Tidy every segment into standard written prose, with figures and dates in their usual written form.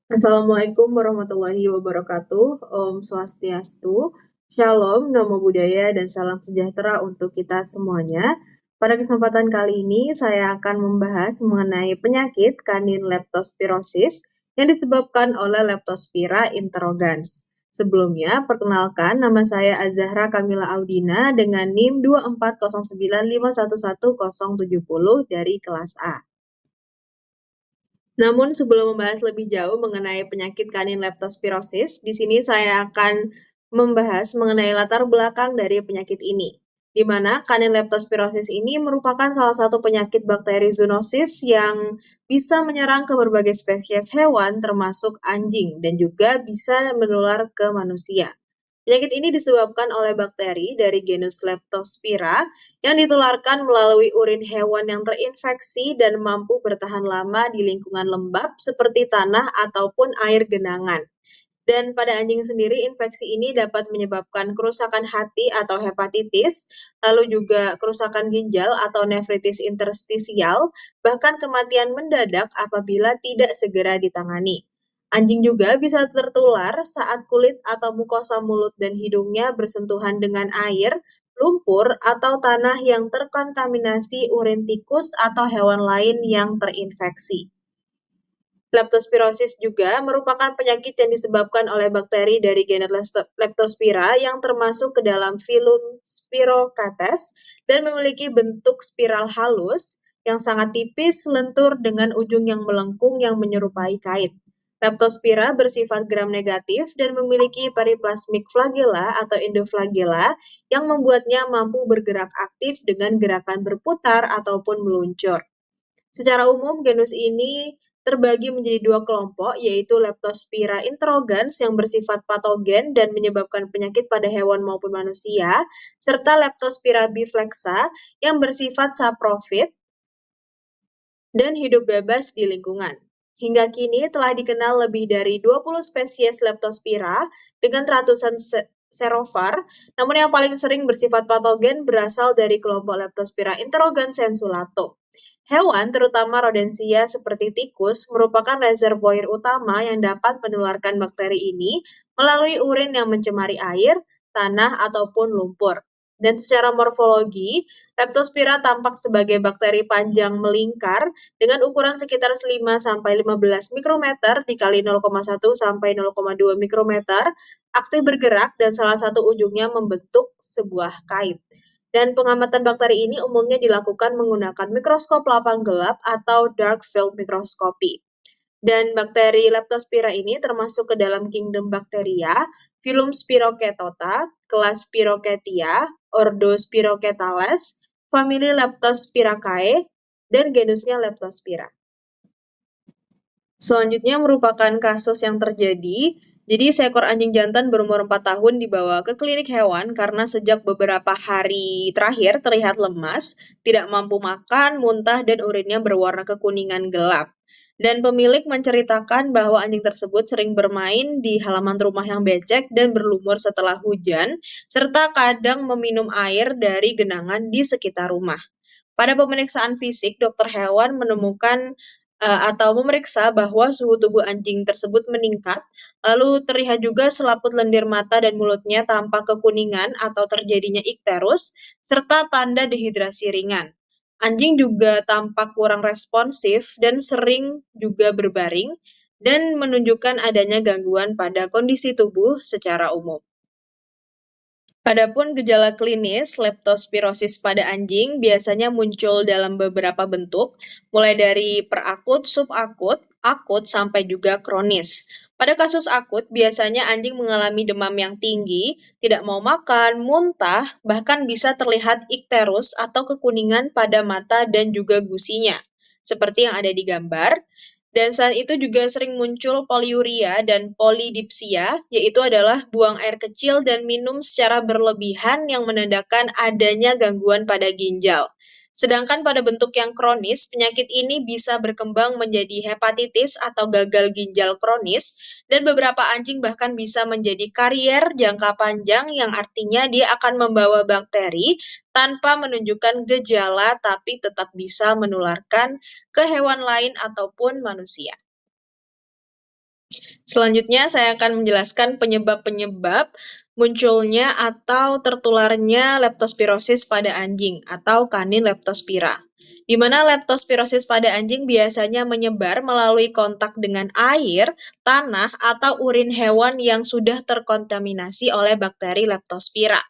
Assalamualaikum warahmatullahi wabarakatuh. Om Swastiastu. Shalom, Namo Buddhaya, dan salam sejahtera untuk kita semuanya. Pada kesempatan kali ini, saya akan membahas mengenai penyakit kanin leptospirosis yang disebabkan oleh Leptospira interrogans. Sebelumnya, perkenalkan nama saya Azahra Kamila Audina dengan NIM 24095111070 dari kelas A. Namun sebelum membahas lebih jauh mengenai penyakit kanin leptospirosis, di sini saya akan membahas mengenai latar belakang dari penyakit ini, di mana kanin leptospirosis ini merupakan salah satu penyakit bakteri zoonosis yang bisa menyerang ke berbagai spesies hewan termasuk anjing dan juga bisa menular ke manusia. Penyakit ini disebabkan oleh bakteri dari genus Leptospira yang ditularkan melalui urin hewan yang terinfeksi dan mampu bertahan lama di lingkungan lembab seperti tanah ataupun air genangan. Dan pada anjing sendiri, infeksi ini dapat menyebabkan kerusakan hati atau hepatitis, lalu juga kerusakan ginjal atau nefritis interstisial, bahkan kematian mendadak apabila tidak segera ditangani. Anjing juga bisa tertular saat kulit atau mukosa mulut dan hidungnya bersentuhan dengan air, lumpur, atau tanah yang terkontaminasi urin tikus atau hewan lain yang terinfeksi. Leptospirosis juga merupakan penyakit yang disebabkan oleh bakteri dari genus Leptospira yang termasuk ke dalam filum Spirochaetes dan memiliki bentuk spiral halus yang sangat tipis, lentur dengan ujung yang melengkung yang menyerupai kait. Leptospira bersifat gram negatif dan memiliki periplasmik flagella atau endoflagella yang membuatnya mampu bergerak aktif dengan gerakan berputar ataupun meluncur. Secara umum, genus ini terbagi menjadi dua kelompok, yaitu Leptospira interrogans yang bersifat patogen dan menyebabkan penyakit pada hewan maupun manusia, serta Leptospira biflexa yang bersifat saprofit dan hidup bebas di lingkungan. Hingga kini telah dikenal lebih dari 20 spesies Leptospira dengan ratusan serovar, namun yang paling sering bersifat patogen berasal dari kelompok Leptospira interrogans sensulato. Hewan, terutama rodensia seperti tikus, merupakan reservoir utama yang dapat menularkan bakteri ini melalui urin yang mencemari air, tanah, ataupun lumpur. Dan secara morfologi, Leptospira tampak sebagai bakteri panjang melingkar dengan ukuran sekitar 5-15 mikrometer dikali 0,1 sampai 0,2 mikrometer, aktif bergerak dan salah satu ujungnya membentuk sebuah kait. Dan pengamatan bakteri ini umumnya dilakukan menggunakan mikroskop lapang gelap atau dark field microscopy. Dan bakteri Leptospira ini termasuk ke dalam kingdom Bacteria, filum Spirochaetota, kelas Spirochaetia, ordo Spirochaetales, famili Leptospiraceae, dan genusnya Leptospira. Selanjutnya merupakan kasus yang terjadi. Jadi seekor anjing jantan berumur 4 tahun dibawa ke klinik hewan karena sejak beberapa hari terakhir terlihat lemas, tidak mampu makan, muntah, dan urinnya berwarna kekuningan gelap. Dan pemilik menceritakan bahwa anjing tersebut sering bermain di halaman rumah yang becek dan berlumur setelah hujan, serta kadang meminum air dari genangan di sekitar rumah. Pada pemeriksaan fisik, dokter hewan menemukan atau memeriksa bahwa suhu tubuh anjing tersebut meningkat, lalu terlihat juga selaput lendir mata dan mulutnya tampak kekuningan atau terjadinya ikterus, serta tanda dehidrasi ringan. Anjing juga tampak kurang responsif dan sering juga berbaring, dan menunjukkan adanya gangguan pada kondisi tubuh secara umum. Adapun gejala klinis leptospirosis pada anjing biasanya muncul dalam beberapa bentuk, mulai dari perakut, subakut, akut, sampai juga kronis. Pada kasus akut, biasanya anjing mengalami demam yang tinggi, tidak mau makan, muntah, bahkan bisa terlihat ikterus atau kekuningan pada mata dan juga gusinya, seperti yang ada di gambar. Dan saat itu juga sering muncul poliuria dan polidipsia, yaitu adalah buang air kecil dan minum secara berlebihan yang menandakan adanya gangguan pada ginjal. Sedangkan pada bentuk yang kronis, penyakit ini bisa berkembang menjadi hepatitis atau gagal ginjal kronis, dan beberapa anjing bahkan bisa menjadi karier jangka panjang yang artinya dia akan membawa bakteri tanpa menunjukkan gejala tapi tetap bisa menularkan ke hewan lain ataupun manusia. Selanjutnya saya akan menjelaskan penyebab-penyebab munculnya atau tertularnya leptospirosis pada anjing atau kanin leptospira. Di mana leptospirosis pada anjing biasanya menyebar melalui kontak dengan air, tanah, atau urin hewan yang sudah terkontaminasi oleh bakteri leptospira.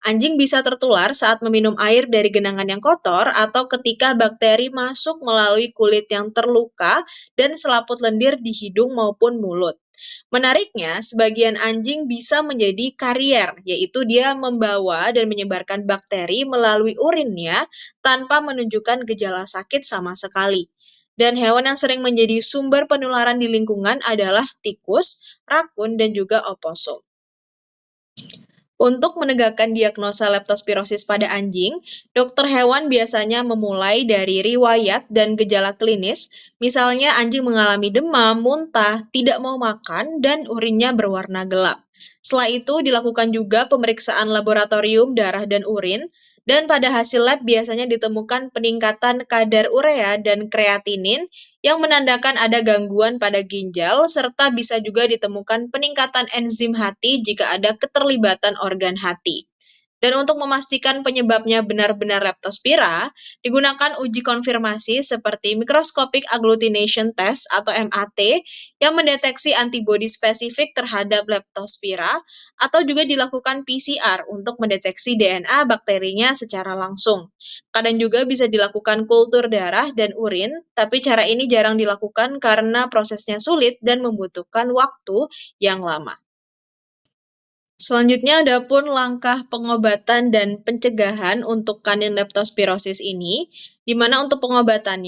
Anjing bisa tertular saat meminum air dari genangan yang kotor atau ketika bakteri masuk melalui kulit yang terluka dan selaput lendir di hidung maupun mulut. Menariknya, sebagian anjing bisa menjadi karier, yaitu dia membawa dan menyebarkan bakteri melalui urinnya tanpa menunjukkan gejala sakit sama sekali. Dan hewan yang sering menjadi sumber penularan di lingkungan adalah tikus, rakun, dan juga opossum. Untuk menegakkan diagnosa leptospirosis pada anjing, dokter hewan biasanya memulai dari riwayat dan gejala klinis, misalnya anjing mengalami demam, muntah, tidak mau makan, dan urinnya berwarna gelap. Setelah itu dilakukan juga pemeriksaan laboratorium darah dan urin, dan pada hasil lab biasanya ditemukan peningkatan kadar urea dan kreatinin yang menandakan ada gangguan pada ginjal, serta bisa juga ditemukan peningkatan enzim hati jika ada keterlibatan organ hati. Dan untuk memastikan penyebabnya benar-benar leptospira, digunakan uji konfirmasi seperti microscopic agglutination test atau MAT yang mendeteksi antibodi spesifik terhadap leptospira atau juga dilakukan PCR untuk mendeteksi DNA bakterinya secara langsung. Kadang juga bisa dilakukan kultur darah dan urin, tapi cara ini jarang dilakukan karena prosesnya sulit dan membutuhkan waktu yang lama. Selanjutnya ada pun langkah pengobatan dan pencegahan untuk kanin leptospirosis ini, di mana untuk pengobatan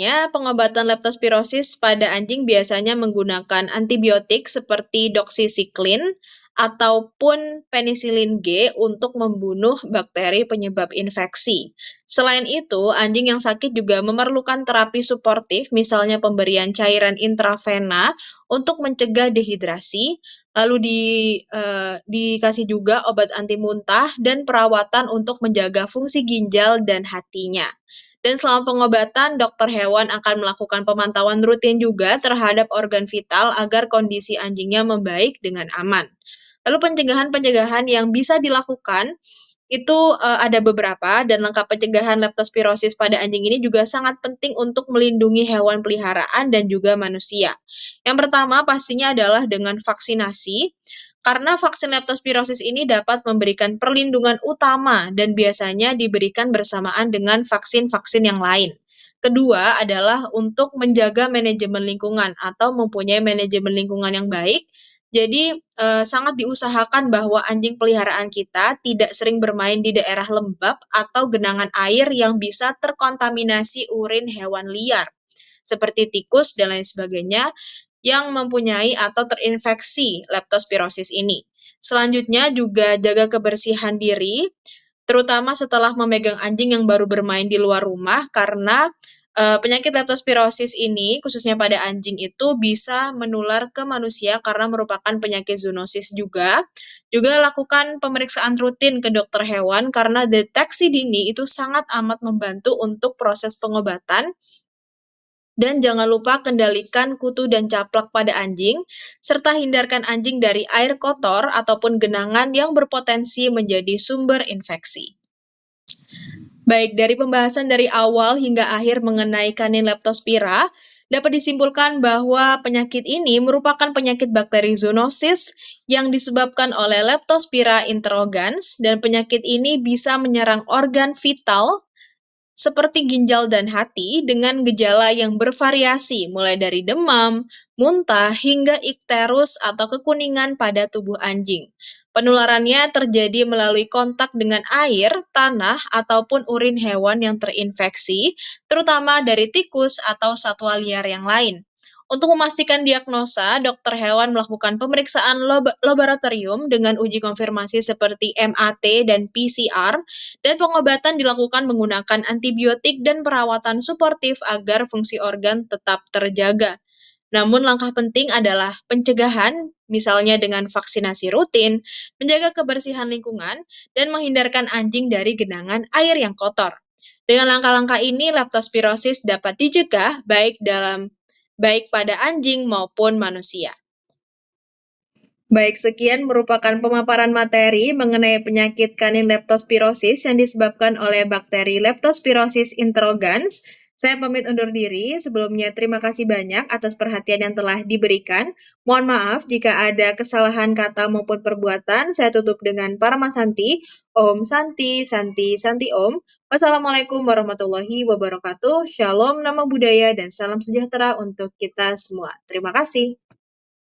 leptospirosis pada anjing biasanya menggunakan antibiotik seperti doxycycline ataupun penisilin G untuk membunuh bakteri penyebab infeksi. Selain itu, anjing yang sakit juga memerlukan terapi suportif, misalnya pemberian cairan intravena untuk mencegah dehidrasi, lalu dikasih juga obat anti muntah dan perawatan untuk menjaga fungsi ginjal dan hatinya. Dan selama pengobatan, dokter hewan akan melakukan pemantauan rutin juga terhadap organ vital agar kondisi anjingnya membaik dengan aman. Lalu pencegahan-pencegahan yang bisa dilakukan itu ada beberapa, dan langkah pencegahan leptospirosis pada anjing ini juga sangat penting untuk melindungi hewan peliharaan dan juga manusia. Yang pertama pastinya adalah dengan vaksinasi, karena vaksin leptospirosis ini dapat memberikan perlindungan utama dan biasanya diberikan bersamaan dengan vaksin-vaksin yang lain. Kedua adalah untuk menjaga manajemen lingkungan atau mempunyai manajemen lingkungan yang baik. Jadi, sangat diusahakan bahwa anjing peliharaan kita tidak sering bermain di daerah lembab atau genangan air yang bisa terkontaminasi urin hewan liar, seperti tikus dan lain sebagainya, yang mempunyai atau terinfeksi leptospirosis ini. Selanjutnya juga jaga kebersihan diri, terutama setelah memegang anjing yang baru bermain di luar rumah, karena penyakit leptospirosis ini, khususnya pada anjing itu bisa menular ke manusia karena merupakan penyakit zoonosis juga. Juga lakukan pemeriksaan rutin ke dokter hewan karena deteksi dini itu sangat amat membantu untuk proses pengobatan. Dan jangan lupa kendalikan kutu dan caplak pada anjing, serta hindarkan anjing dari air kotor ataupun genangan yang berpotensi menjadi sumber infeksi. Baik, dari pembahasan dari awal hingga akhir mengenai kanin leptospira, dapat disimpulkan bahwa penyakit ini merupakan penyakit bakteri zoonosis yang disebabkan oleh Leptospira interrogans, dan penyakit ini bisa menyerang organ vital seperti ginjal dan hati dengan gejala yang bervariasi mulai dari demam, muntah, hingga ikterus atau kekuningan pada tubuh anjing. Penularannya terjadi melalui kontak dengan air, tanah, ataupun urin hewan yang terinfeksi, terutama dari tikus atau satwa liar yang lain. Untuk memastikan diagnosa, dokter hewan melakukan pemeriksaan laboratorium dengan uji konfirmasi seperti MAT dan PCR, dan pengobatan dilakukan menggunakan antibiotik dan perawatan suportif agar fungsi organ tetap terjaga. Namun langkah penting adalah pencegahan, misalnya dengan vaksinasi rutin, menjaga kebersihan lingkungan, dan menghindarkan anjing dari genangan air yang kotor. Dengan langkah-langkah ini, leptospirosis dapat dicegah baik pada anjing maupun manusia. Baik, sekian merupakan pemaparan materi mengenai penyakit kanin leptospirosis yang disebabkan oleh bakteri Leptospirosis interrogans. Saya pamit undur diri. Sebelumnya, terima kasih banyak atas perhatian yang telah diberikan. Mohon maaf jika ada kesalahan kata maupun perbuatan. Saya tutup dengan Paramasanti. Om Santi, Santi, Santi Om. Wassalamualaikum warahmatullahi wabarakatuh. Shalom, nama budaya, dan salam sejahtera untuk kita semua. Terima kasih.